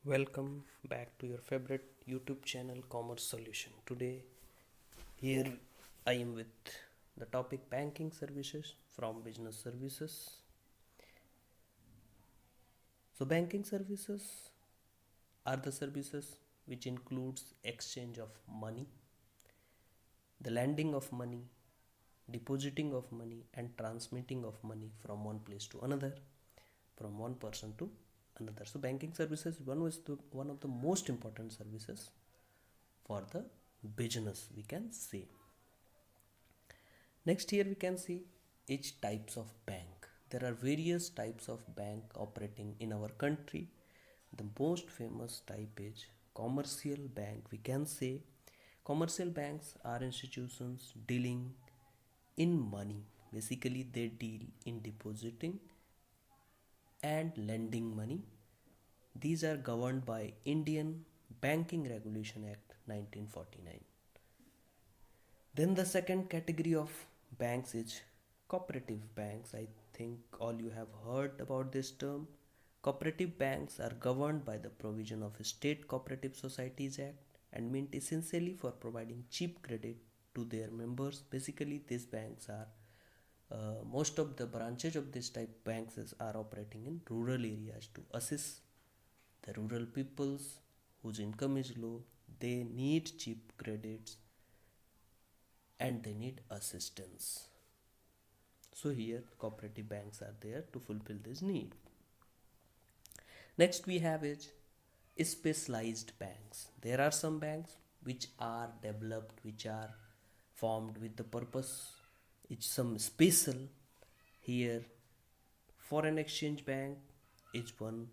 Welcome back to your favorite YouTube channel Commerce Solution. Today, here I am with the topic banking services from business services. So, banking services are the services which includes exchange of money, the lending of money, depositing of money, and transmitting of money from one place to another, from one person to another. So, banking services one of the most important services for the business, we can say. Next, here we can see each types of bank. There are various types of bank operating in our country. The most famous type is commercial bank. We can say commercial banks are institutions dealing in money. Basically, they deal in depositing and lending money. These are governed by Indian Banking Regulation Act 1949. Then the second category of banks is cooperative banks. I think all you have heard about this term. Cooperative banks are governed by the provision of State Cooperative Societies Act and meant essentially for providing cheap credit to their members. Basically, these banks are most of the branches of this type banks are operating in rural areas to assist the rural peoples whose income is low. They need cheap credits and they need assistance. So here cooperative banks are there to fulfill this need. Next we have is specialized banks. There are some banks which are developed, which are formed with the purpose. It's some special. Here foreign exchange bank is one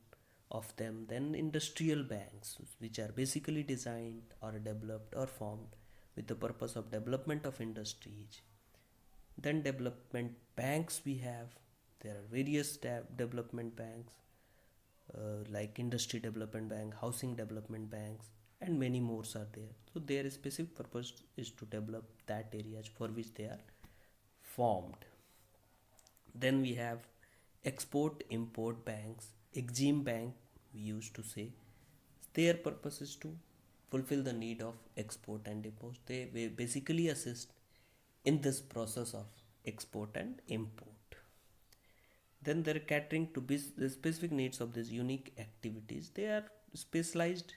of them. Then industrial banks, which are basically designed or developed or formed with the purpose of development of industries. Then development banks we have. There are various development banks like industry development bank, housing development banks, and many more are there. So their specific purpose is to develop that areas for which they are formed. Then we have export import banks, Exim Bank we used to say. Their purpose is to fulfill the need of export and import. They basically assist in this process of export and import. Then they're catering to the specific needs of these unique activities. They are specialized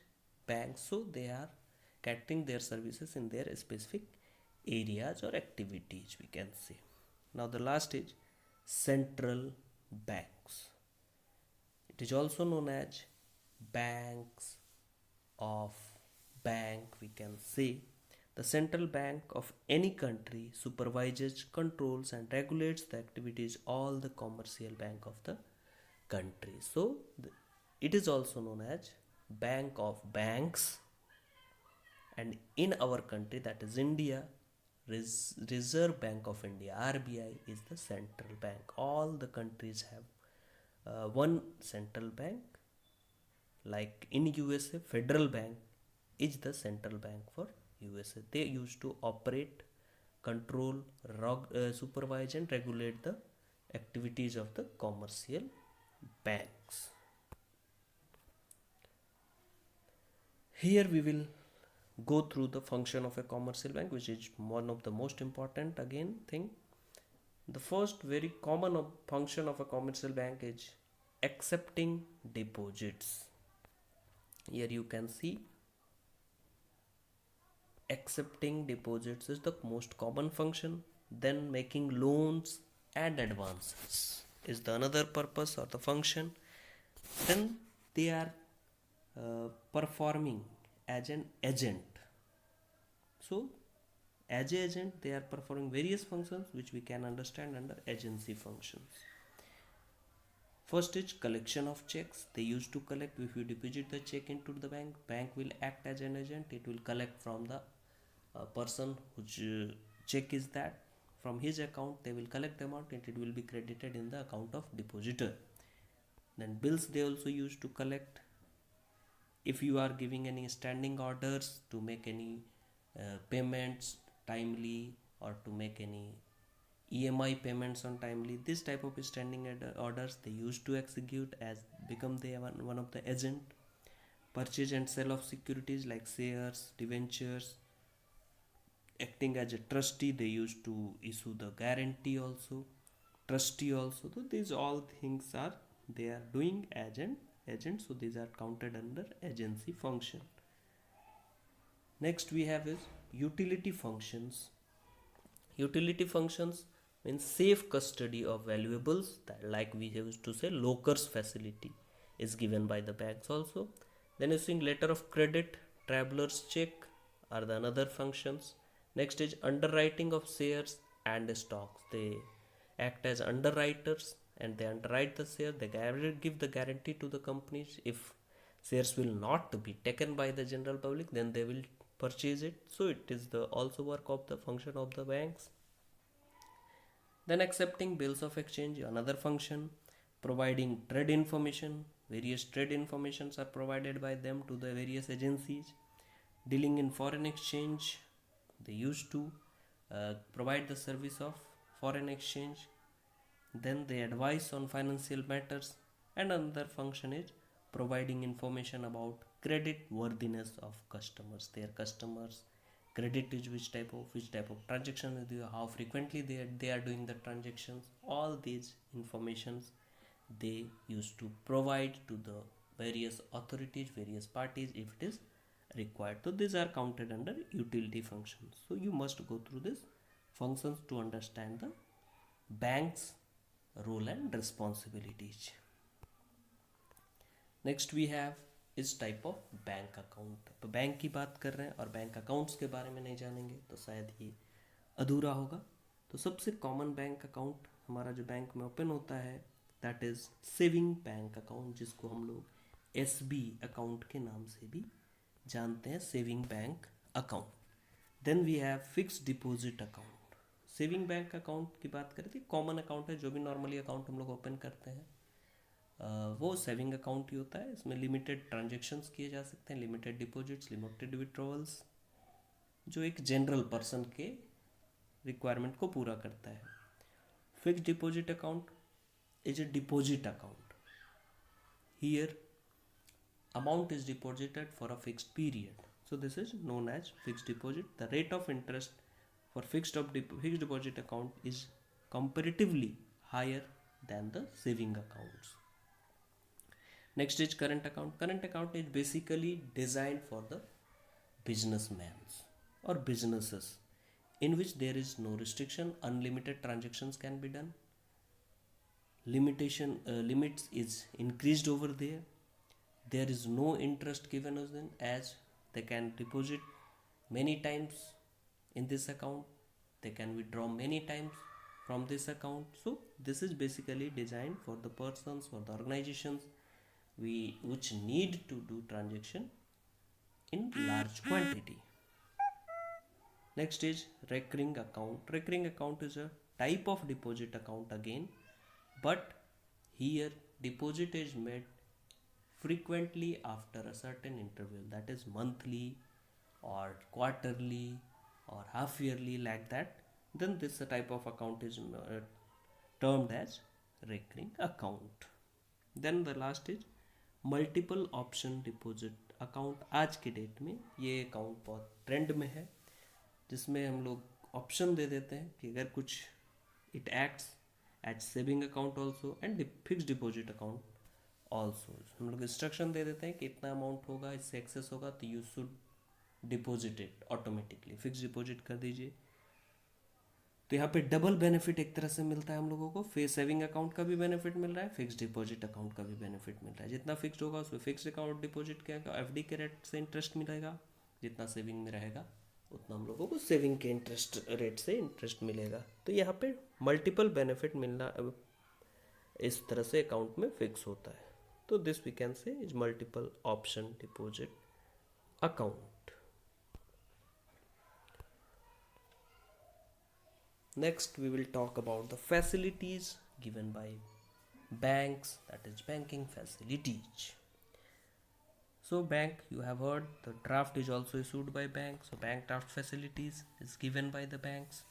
banks, so they are catering their services in their specific areas or activities, we can say. Now the last is central banks. It is also known as banks of bank, we can say. The central bank of any country supervises, controls, and regulates the activities all the commercial bank of the country. So it is also known as bank of banks. And in our country, that is India, Reserve Bank of India (RBI) is the central bank. All the countries have one central bank. Like in USA, Federal Bank is the central bank for USA. They used to operate, control, supervise, and regulate the activities of the commercial banks. Here we will go through the function of a commercial bank, which is one of the most important thing. The first very common function of a commercial bank is accepting deposits. Here you can see accepting deposits is the most common function. Then making loans and advances is the another purpose or the function. Then they are performing as an agent. So as an agent they are performing various functions which we can understand under agency functions. First is collection of checks. They used to collect. If you deposit the check into the bank will act as an agent. It will collect from the person whose check is that. From his account they will collect the amount and it will be credited in the account of depositor. Then bills they also used to collect. If you are giving any standing orders to make any payments timely or to make any EMI payments on timely, this type of standing orders they used to execute as become they one of the agent. purchase and sale of securities like shares, debentures. Acting as a trustee, they used to issue the guarantee also, trustee also. So these all things are, they are doing agent, so these are counted under agency function. Next we have is utility functions. Utility functions means safe custody of valuables, that like we used to say lockers facility is given by the banks also. Then issuing letter of credit, traveler's check are the another functions. Next is underwriting of shares and stocks. They act as underwriters and they underwrite the share. They give the guarantee to the companies. If shares will not be taken by the general public, then they will purchase it. So it is the also work of the function of the banks. Then accepting bills of exchange, another function. Providing trade information, various trade informations are provided by them to the various agencies. Dealing in foreign exchange, they used to provide the service of foreign exchange. Then they advise on financial matters, and another function is providing information about credit worthiness of customers. Their customers credit is which type of transaction they do, how frequently they are doing the transactions. All these informations they used to provide to the various authorities, various parties if it is required. So these are counted under utility functions. So you must go through these functions to understand the bank's role and responsibilities. Next we have इस type of bank account. तो bank की बात कर रहे हैं और bank accounts के बारे में नहीं जानेंगे तो शायद ये अधूरा होगा. तो सबसे कॉमन बैंक अकाउंट हमारा जो बैंक में ओपन होता है that is saving bank account, जिसको हम लोग SB अकाउंट के नाम से भी जानते हैं, saving bank account. Then we have fixed deposit account. Saving bank account की बात करें तो कॉमन अकाउंट है, जो भी नॉर्मली अकाउंट हम लोग ओपन करते हैं वो सेविंग अकाउंट ही होता है. इसमें लिमिटेड ट्रांजेक्शन्स किए जा सकते हैं, लिमिटेड डिपॉजिट्स, लिमिटेड विड्रॉवल्स, जो एक जनरल पर्सन के रिक्वायरमेंट को पूरा करता है. Fixed deposit account is a deposit account. Here amount is deposited for a fixed period. So this is known as fixed deposit. The rate of interest for fixed deposit account is comparatively higher than the saving accounts. Next is current account. Current account is basically designed for the businessmen or businesses in which there is no restriction, unlimited transactions can be done. Limits is increased over there. There is no interest given us them, as they can deposit many times in this account, they can withdraw many times from this account. So this is basically designed for the persons or the organizations which need to do transaction in large quantity. Next is recurring account. Recurring account is a type of deposit account again, but here deposit is made frequently after a certain interval, that is monthly or quarterly or half yearly, like that. Then this type of account is termed as recurring account. Then the last is multiple option deposit account. आज की date में ये account बहुत trend में है, जिसमें हम लोग ऑप्शन दे देते हैं कि अगर कुछ it acts as saving account also and fixed deposit account also. हम लोग इंस्ट्रक्शन दे देते हैं कि इतना अमाउंट होगा, इससे एक्सेस होगा तो you should deposit it automatically, fix deposit कर दीजिए. तो यहाँ पे डबल बेनिफिट एक तरह से मिलता है हम लोगों को. सेविंग अकाउंट का भी बेनिफिट मिल रहा है, फिक्स डिपॉजिट अकाउंट का भी बेनिफिट मिल रहा है. जितना फिक्स्ड होगा उसमें फिक्स अकाउंट डिपॉजिट क्या FD के रेट से इंटरेस्ट मिलेगा, जितना सेविंग में रहेगा उतना हम लोगों को सेविंग के इंटरेस्ट रेट से इंटरेस्ट मिलेगा. तो यहाँ पे मल्टीपल बेनिफिट मिलना इस तरह से अकाउंट में फिक्स होता है. तो this we can say is multiple option deposit account. Next we will talk about the facilities given by banks, that is banking facilities. So bank, you have heard the draft is also issued by banks, so bank draft facilities is given by the banks.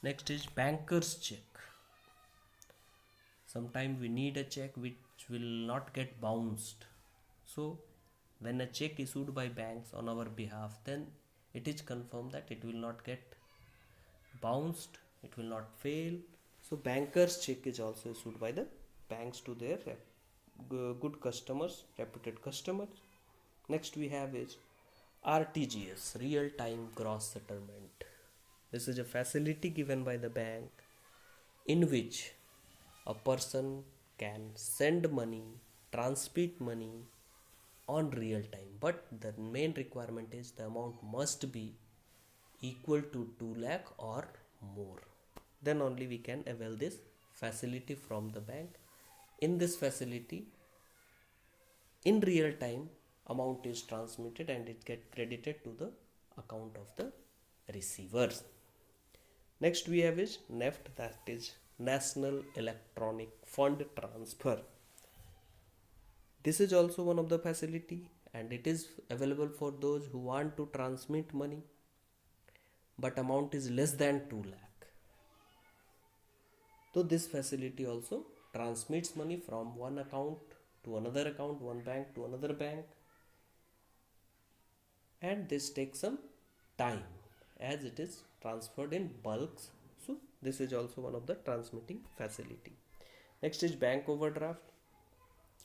Next is banker's check. Sometimes we need a check which will not get bounced, so when a check issued by banks on our behalf, then it is confirmed that it will not get bounced, it will not fail. So bankers check is also issued by the banks to their good customers, reputed customers. Next we have is RTGS, real time gross settlement. This is a facility given by the bank in which a person can send money, transmit money on real time, but the main requirement is the amount must be equal to 2 lakh or more. Then only we can avail this facility from the bank. In this facility, in real time, amount is transmitted and it get credited to the account of the receivers. Next we have is NEFT, that is National Electronic Fund Transfer. This is also one of the facility and it is available for those who want to transmit money but amount is less than 2 lakh. So this facility also transmits money from one account to another account, one bank to another bank, and this takes some time as it is transferred in bulks. So this is also one of the transmitting facility. Next is bank overdraft.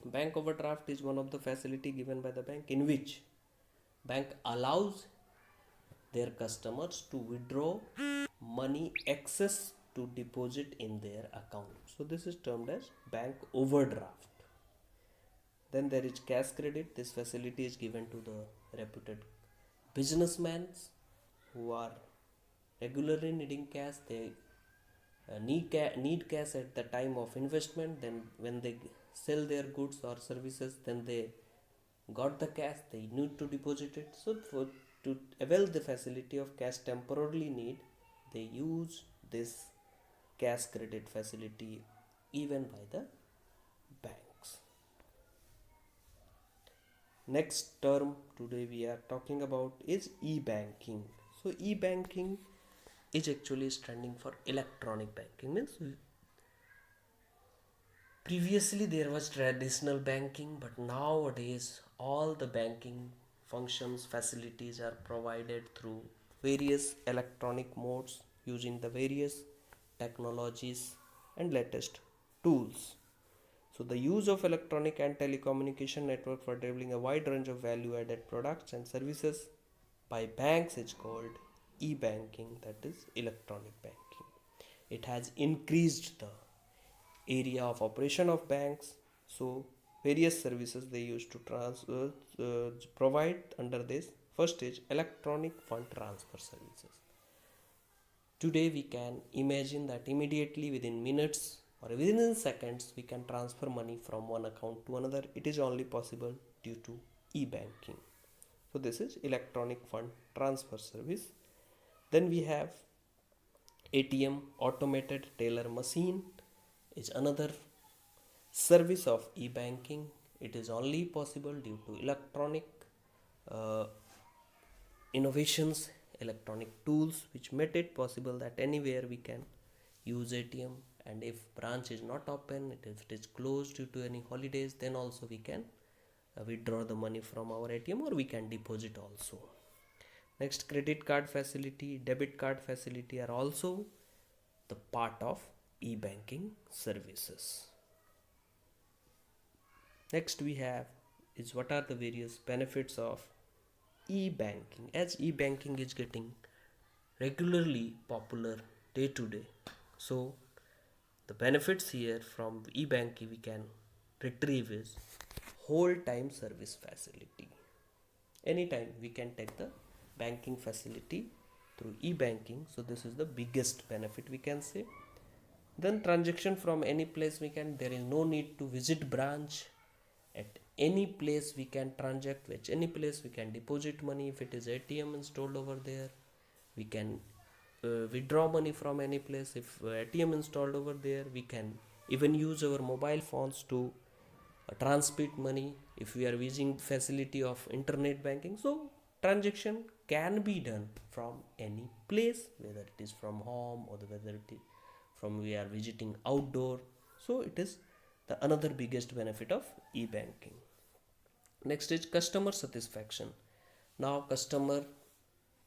Bank overdraft is one of the facility given by the bank in which bank allows their customers to withdraw money excess to deposit in their account. So this is termed as bank overdraft. Then there is cash credit. This facility is given to the reputed businessmen who are regularly needing cash. They need cash at the time of investment. Then when they sell their goods or services, then they got the cash, they need to deposit it. So to avail the facility of cash temporarily need, they use this cash credit facility even by the banks. Next term today we are talking about is e-banking. So e-banking is actually standing for electronic banking. Means previously there was traditional banking, but nowadays all the banking functions, facilities are provided through various electronic modes using the various technologies and latest tools. So the use of electronic and telecommunication network for delivering a wide range of value added products and services by banks is called e-banking, that is electronic banking. It has increased the area of operation of banks. So various services they used to provide under this. First is electronic fund transfer services. Today we can imagine that immediately within minutes or within seconds we can transfer money from one account to another. It is only possible due to e-banking. So this is electronic fund transfer service. Then we have ATM, automated teller machine, is another service of e-banking. It is only possible due to electronic innovations, electronic tools which made it possible that anywhere we can use ATM, and if branch is not open, if it is closed due to any holidays, then also we can withdraw the money from our ATM or we can deposit also. Next, credit card facility, debit card facility are also the part of e-banking services. Next we have is what are the various benefits of e-banking. As e-banking is getting regularly popular day to day, so the benefits here from e-banking we can retrieve is whole time service facility. Anytime we can take the banking facility through e-banking, so this is the biggest benefit we can say. Then transaction from any place we can, there is no need to visit branch. At any place we can transact, which any place we can deposit money. If it is ATM installed over there, we can withdraw money from any place. If ATM installed over there, we can even use our mobile phones to transmit money if we are using facility of internet banking. So transaction can be done from any place, whether it is from home or whether it is from we are visiting outdoor. So it is the another biggest benefit of e-banking. Next is customer satisfaction. Now customer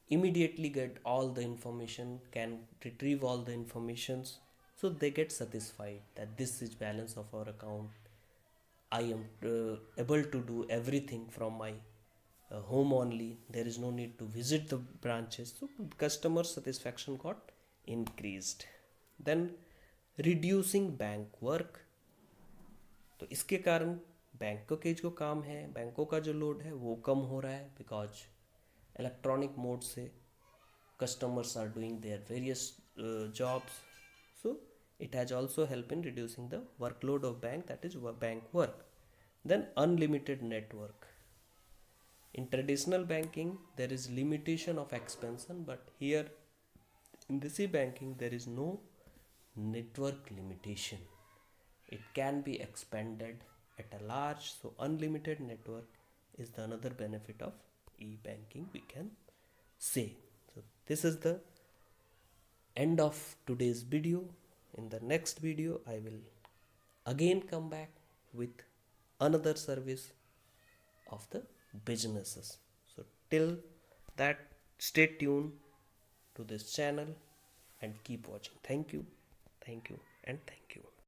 immediately get all the information, can retrieve all the informations, so they get satisfied that this is balance of our account. I am able to do everything from my home only. There is no need to visit the branches. So customer satisfaction got increased. Then reducing bank work. तो इसके कारण बैंकों के जो काम है, बैंकों का जो लोड है वो कम हो रहा है, बिकॉज इलेक्ट्रॉनिक मोड से customers are doing their various jobs. So it has also helped in reducing the workload of bank, that is bank work. Then unlimited network. In traditional banking there is limitation of expansion, but here in this e-banking there is no network limitation. It can be expanded at a large, so unlimited network is the another benefit of e-banking, we can say. So this is the end of today's video. In the next video I will again come back with another service of the businesses. So till that, stay tuned to this channel and keep watching. Thank you, and thank you.